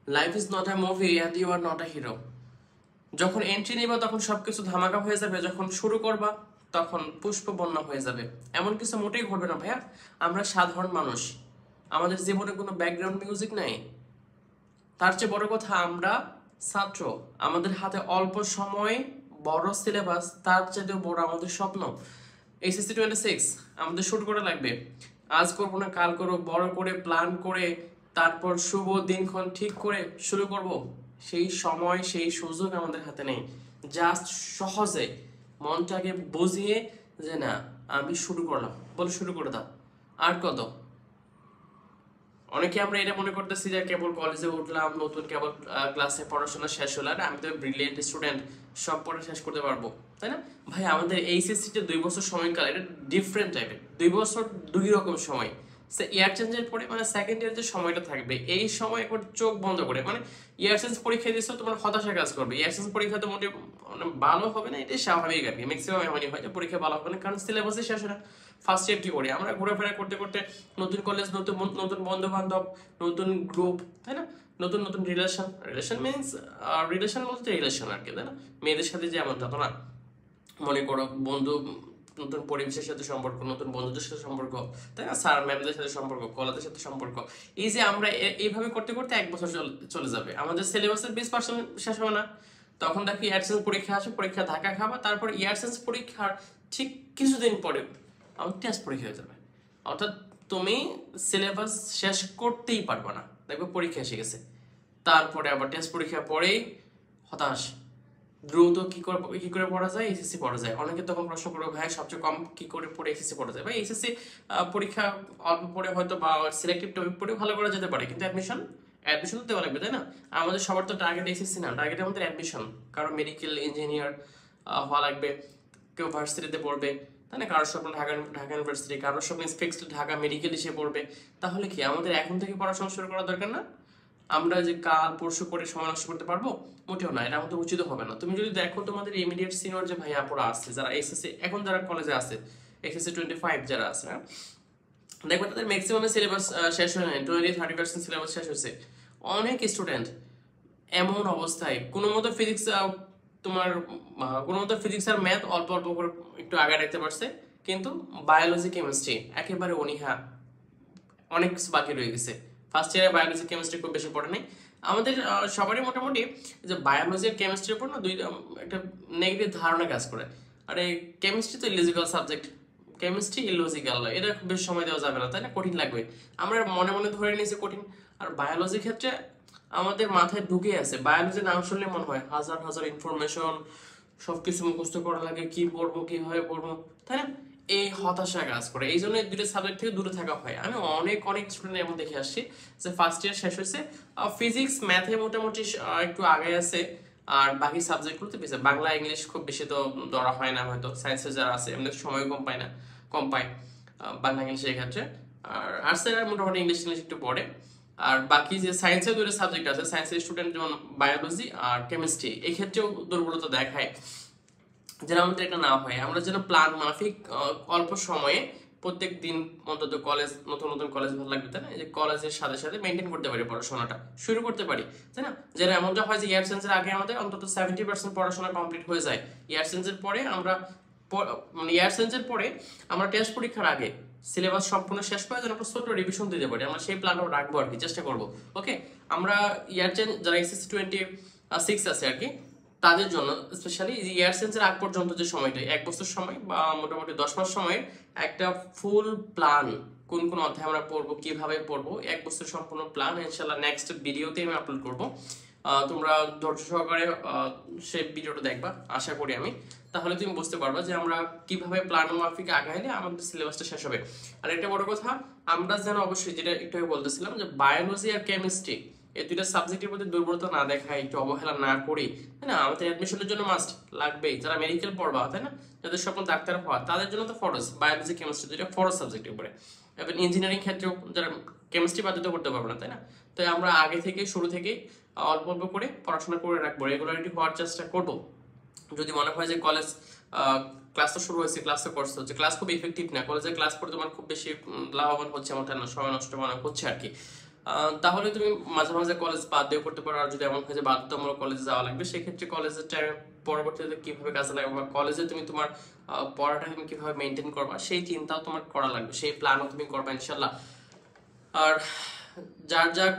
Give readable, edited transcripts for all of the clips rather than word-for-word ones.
Life is not a movie and you are not a hero. যখন entry নিবা তখন সবকিছু ধামাকা হয়ে যাবে, যখন শুরু করবা তখন পুষ্প বন্যা হয়ে যাবে। এমন কিছু মোটেই ঘটবে না ভাইয়া। আমরা সাধারণ মানুষ, আমাদের জীবনে কোনো ব্যাকগ্রাউন্ড মিউজিক নেই। তার চেয়ে বড় কথা আমরা ছাত্র, আমাদের হাতে অল্প সময়, বড় সিলেবাস, তার চেয়েও বড় আমাদের স্বপ্ন। SSC 26 আমাদের শুরু করা লাগবে। আজ করবো না কাল করবো, বড় করে প্ল্যান করে তারপর শুভ দিনক্ষণ ঠিক করে শুরু করব। সেই সময় সেই সুযোগ আমাদের হাতে নেই। জাস্ট সহজে মনটাকে বুঝিয়ে যে না আমি শুরু করলাম বলে শুরু করে দাও। আর কত? অনেকে আমরা এটা মনে করতেছি যে কেবল কলেজে উঠলাম, নতুন কেবল ক্লাসে পড়াশোনা শেষ হলো আর আমি তো ব্রিলিয়েন্ট স্টুডেন্ট, সব পড়া শেষ করতে পারবো, তাই না? ভাই আমাদের এইচএসসি তে 2 বছর সময়কাল, এটা ডিফারেন্ট টাইপের। 2 বছর 2 রকম সময়। ইয়ার চেঞ্জের পরে মানে সেকেন্ড ইয়ার যে সময়টা থাকবে, এই সময় একবার চোখ বন্ধ করে মানে ইয়ার চেঞ্জ পরীক্ষা দিচ্ছ তোমার হতাশা কাজ করবে। ইয়ার চেঞ্জ পরীক্ষা তো মোটে মানে ভালো হবে না, এটাই স্বাভাবিক আর কি। ম্যাক্সিমাম এমনই হয় যে পরীক্ষা ভালো হবে না, কারণ সিলেবাসই শেষ হয় না। ফার্স্ট ইয়ার কি করি আমরা, ঘোরাফেরা করতে করতে নতুন কলেজ, নতুন নতুন বন্ধু বান্ধব, নতুন গ্রুপ, তাই না? নতুন নতুন রিলেশন। রিলেশন মিনস রিলেশন বলতে রিলেশন আর কি, তাই না? মেয়েদের সাথে যেমন থাকো না, মনে করো বন্ধু, নতুন পরিবেশের সাথে সম্পর্ক, নতুন বন্ধুদের সাথে সম্পর্ক, তাই না? স্যার ম্যামদের সাথে সম্পর্ক, কলেজের সাথে সম্পর্ক। এই যে আমরা এইভাবে করতে করতে 1 বছর চলে যাবে, আমাদের সিলেবাসের 20% শেষ হবে না। তখন দেখি ইয়ারসেন্স পরীক্ষা আসে, পরীক্ষা ধাক্কা খাবা, তারপর ইয়ারসেন্স পরীক্ষার ঠিক কিছুদিন পরে আমার টেস্ট পরীক্ষা হয়ে যাবে। অর্থাৎ তুমি সিলেবাস শেষ করতেই পারবে না, দেখবে পরীক্ষা এসে গেছে। তারপরে আবার টেস্ট পরীক্ষা পরেই হতাশ। দ্রুত কি করে পড়া যায়, এসএসসি পড়া যায়। অনেকে তখন প্রশ্ন করবে ভাই সবচেয়ে কম কি করে পড়ে এসএসসি পড়া যায়। ভাই এসএসসি পরীক্ষা অল্প পড়ে হয়তো বা সিলেক্টিভ টপিক পড়ে ভালো করা যেতে পারে, কিন্তু অ্যাডমিশন তো দেওয়া লাগবে, তাই না? আমাদের সবার তো টার্গেট এসএসসি না, টার্গেট আমাদের অ্যাডমিশন। কারণ মেডিকেল ইঞ্জিনিয়ার হওয়া লাগবে, কেউ ভার্সিটিতে পড়বে, তাই না? কারোর স্বপ্ন ঢাকা ঢাকা ইউনিভার্সিটি, কারোর স্বপ্ন ফিক্সড ঢাকা মেডিকেল হিসেবে পড়বে। তাহলে কি আমাদের এখন থেকে পড়াশোনা শুরু করা দরকার না? আমরা যে কাল পরশু করে সময় নষ্ট করতে পারবো, মোটেও না, এটা আমাদের উচিত হবে না। তুমি যদি দেখো তোমাদের ইমিডিয়েট সিনিয়র যে ভাই আপুরা আছে, যারা এসএসসি এখন যারা কলেজে আছে, SSC 25 যারা আছে, হ্যাঁ, দেখবে তাদের ম্যাক্সিমাম সিলেবাস শেষ হয়ে নাই, 20-30% সিলেবাস শেষ হয়েছে। অনেক স্টুডেন্ট এমন অবস্থায় কোনো মতো ফিজিক্স, তোমার কোনো মতো ফিজিক্স আর ম্যাথ অল্প অল্প করে একটু আগে রাখতে পারছে, কিন্তু বায়োলজি কেমিস্ট্রি একেবারে অনীহা, অনেক কিছু বাকি রয়ে গেছে। ফার্স্ট ইয়ারে বায়োলজি কেমিস্ট্রি খুব বেশি পড়ে নেই। আমাদের সবারই মোটামুটি যে বায়োলজি আর কেমিস্ট্রির উপর না একটা নেগেটিভ ধারণা কাজ করে। আরে কেমিস্ট্রি তো ইলজিক্যাল সাবজেক্ট, কেমিস্ট্রি ইলজিক্যাল, এটা খুব বেশি সময় দেওয়া যাবে না, তাই না? কঠিন লাগবে, আমরা মনে মনে ধরে নিয়েছি কঠিন। আর বায়োলজির ক্ষেত্রে আমাদের মাথায় ঢুকে আছে, বায়োলজি নাম শুনলে মনে হয় হাজার হাজার ইনফরমেশন, সবকিছু মুখস্থ করা লাগে, কি পড়বো কিভাবে পড়বো, তাই না? এই হতাশা কাজ করে, এই জন্য এই দুটো সাবজেক্ট থেকে দূরে থাকা হয়। আমি অনেক অনেক স্টুডেন্ট এমন দেখে আসছি যে ফার্স্ট ইয়ার শেষ হয়েছে, ফিজিক্স ম্যাথে মোটামুটি একটু আগে আছে, আর বাকি সাবজেক্টগুলোতে বেশি, বাংলা ইংলিশ খুব বেশি তো ধরা হয় না, হয়তো সায়েন্সে যারা আছে এমনি সময় কম পায় বাংলা ইংলিশের ক্ষেত্রে। আর আর্টসের মোটামুটি ইংলিশ ইংলিশ একটু পড়ে। আর বাকি যে সায়েন্সের দুটো সাবজেক্ট আছে, সায়েন্সের স্টুডেন্ট যেমন বায়োলজি আর কেমিস্ট্রি, এই ক্ষেত্রেও দুর্বলতা দেখায়। যেন আমাদের এটা না হয়, আমরা যেন প্ল্যান মাফিক অল্প সময়ে প্রত্যেক দিন অন্তত কলেজ, নতুন নতুন কলেজ ভালো লাগবে, তাই না? এই যে কলেজের সাথে সাথে মেনটেন করতে পারি, পড়াশোনাটা শুরু করতে পারি, তাই না? যেন এমনটা হয় যে ইয়ার সেন্সের আগে আমাদের অন্তত 70% পড়াশোনা কমপ্লিট হয়ে যায়। ইয়ার সেন্সের পরে আমরা মানে ইয়ার সেন্সের পরে আমরা টেস্ট পরীক্ষার আগে সিলেবাস সম্পূর্ণ শেষ করে যেন একটা ছোট রিভিশন দিতে পারি, আমরা সেই প্ল্যানটা রাখবো আর কি, চেষ্টা করবো। ওকে, আমরা ইয়ার চেঞ্জ যারা SSC 26 আছে আর কি, তাদের জন্য স্পেশালি ইয়ার সেন্সের আগ পর্যন্ত যে সময়টা 1 বছর সময় বা মোটামুটি 10 মাস সময়ের একটা ফুল প্ল্যান, কোন কোন অধ্যায় আমরা পড়বো, কিভাবে পড়বো, 1 বছর সম্পূর্ণ প্ল্যান ইনশাল্লাহ নেক্সট ভিডিওতে আমি আপলোড করবো। তোমরা ধৈর্য সহকারে সেই ভিডিওটা দেখবা আশা করি আমি, তাহলে তুমি বুঝতে পারবা যে আমরা কিভাবে প্ল্যান মাফিক আগাইলে আমাদের সিলেবাসটা শেষ হবে। আর একটা বড় কথা, আমরা যেন অবশ্যই যেটা একটু আগে বলতেছিলাম যে বায়োলজি আর কেমিস্ট্রি এই দুইটা সাবজেক্টের মধ্যে দুর্বলতা না দেখায়, একটু অবহেলা না করি, তাই না? আমাদের অ্যাডমিশনের জন্য মাস্ট লাগবেই, যারা মেডিকেল পড়বা, তাই না, যাদের স্বপ্ন ডাক্তার হওয়া, তাদের জন্য তো ফরজ বায়োলজি কেমিস্ট্রি দুইটা ফরজ সাবজেক্টের উপরে। এবং ইঞ্জিনিয়ারিং ক্ষেত্রেও যারা কেমিস্ট্রি বাধ্যতা করতে পারবে না, তাই না? তাই আমরা আগে থেকে শুরু থেকে অল্প অল্প করে পড়াশোনা করে রাখবো, রেগুলারিটি হওয়ার চেষ্টা করবো। যদি মনে হয় যে কলেজ ক্লাস তো শুরু হয়েছে, ক্লাস তো করছো, যে ক্লাস খুব ইফেক্টিভ না, কলেজে ক্লাস করে তোমার খুব বেশি লাভবান হচ্ছে এমনটা না, সময় নষ্ট মনে হচ্ছে আর কি। তাহলে তুমি মাঝে মাঝে কলেজ বাদ দিয়ে করতে পারো। আর যদি এমন হয় যে বাধ্যতামূলক কলেজে যাওয়া লাগবে, সেক্ষেত্রে কলেজের টাইমে পরবর্তীতে কিভাবে কাজে লাগবে বা কলেজে তুমি তোমার পড়াটা তুমি কিভাবে মেনটেন করবা সেই চিন্তাও তোমার করা লাগবে, সেই প্ল্যানও তুমি করবা ইনশাল্লাহ। আর যার যার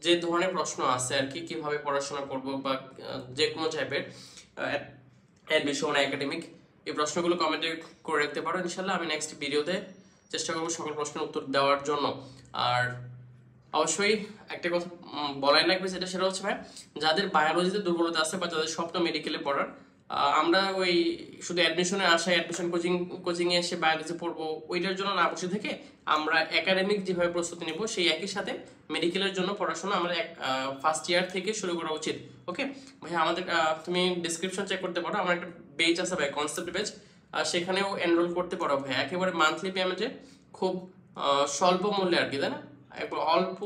যে ধরনের প্রশ্ন আছে আর কি, কিভাবে পড়াশোনা করব বা যে কোনো টাইপের অ্যাডমিশন একাডেমিক, এই প্রশ্নগুলো কমেন্টে করে রাখতে পারো। ইনশাল্লাহ আমি নেক্সট ভিডিওতে চেষ্টা করবো সকল প্রশ্নের উত্তর দেওয়ার জন্য। আর অবশ্যই একটা কথা বলাই লাগবে, সেটা হচ্ছে ভাই, যাদের বায়োলজিতে দুর্বলতা আছে বা যাদের স্বপ্ন মেডিকেলে পড়ার, আমরা ওই শুধু অ্যাডমিশনে আসায় অ্যাডমিশন কোচিং এ এসে বায়োলজি পড়বো ওইটার জন্য না বসে থেকে আমরা একাডেমিক যেভাবে প্রস্তুতি নিব সেই একই সাথে মেডিকেলের জন্য পড়াশোনা আমরা ফার্স্ট ইয়ার থেকে শুরু করা উচিত। ওকে ভাই, আমাদের তুমি ডিসক্রিপশন চেক করতে পারো, আমার একটা পেজ আছে ভাই, কনসেপ্ট পেজ, সেখানেও এনরোল করতে পারো ভাই, একেবারে মান্থলি পেমেন্টে, খুব স্বল্প মূল্যে আর কি, তাই না, একবার অল্প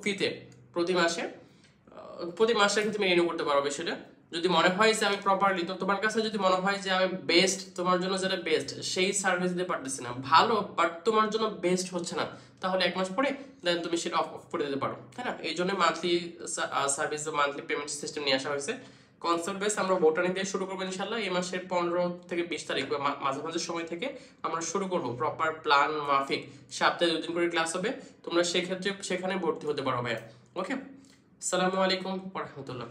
ফিতে প্রতি মাসে তুমি রিনিউ করতে পারো সেটা। যদি মনে হয় যে আমি প্রপারলি, তো তোমার কাছে যদি মনে হয় যে আমি বেস্ট, তোমার জন্য যেটা বেস্ট সেই সার্ভিস দিতে পারতেছি না, ভালো বাট তোমার জন্য বেস্ট হচ্ছে না, তাহলে 1 মাস পরে দেন তুমি সেটা অফ করে দিতে পারো, তাই না। এই জন্য মান্থলি সার্ভিস বা মান্থলি পেমেন্ট সিস্টেম নিয়ে আসা হয়েছে। কনসেপ্ট বেস আমরা ভোটানি দিয়ে শুরু করবো ইনশাল্লাহ এই মাসের 15 থেকে 20 তারিখ বা মাঝামাঝি সময় থেকে আমরা শুরু করবো প্রপার প্ল্যান মাফিক। সপ্তাহে 2 দিন করে ক্লাস হবে, তোমরা সেক্ষেত্রে সেখানে ভর্তি হতে পারো ভাইয়া। ওকে, আসসালামু আলাইকুম ওয়া রাহমাতুল্লাহ।